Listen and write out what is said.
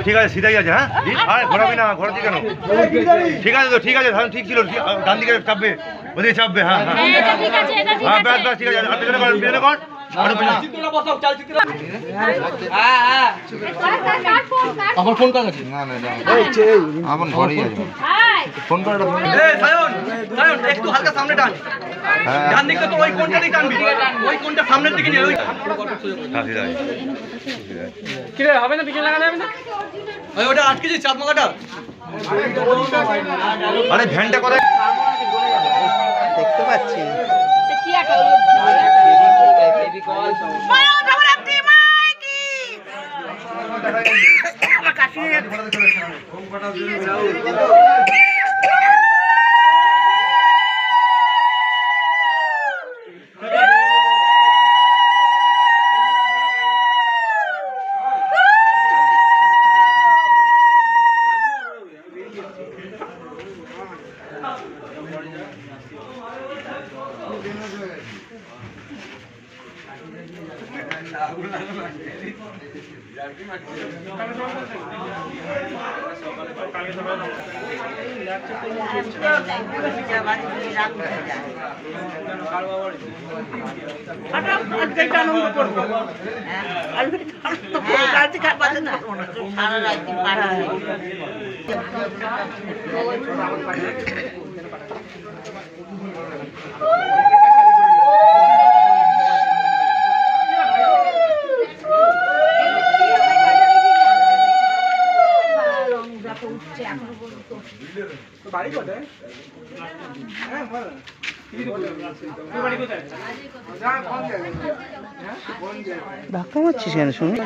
ঠিক আছে, সিধাই আছে। হ্যাঁ, ঘোরাবি না, ঘোরাচ্ছি কেন? ঠিক আছে তো, ঠিক আছে, ঠিক ছিল। ডান দিকে চাপবে, ওদিকে চাপবে। হ্যাঁ হ্যাঁ হ্যাঁ, ব্যাস ব্যাস, ঠিক আছে। পেছনে কর, আমার ফোন কাজ আছে। না না, আমার ঘরেই আছে ফোন করে। একটু হালকা সামনে টান, ডান দিকটা তো ওই কোনটা দিয়ে টানবি, ওই কোনটা সামনের দিকে নিয়ে। কি রে, হবে না? পিছনে লাগা যাবে না? ওটা আটকেছি, চাপ মালাটা। আরে ভ্যানটা কোথায় দেখতে পাচ্ছি? কি একটা ধাক্কা মারছিস কেন? শুনুন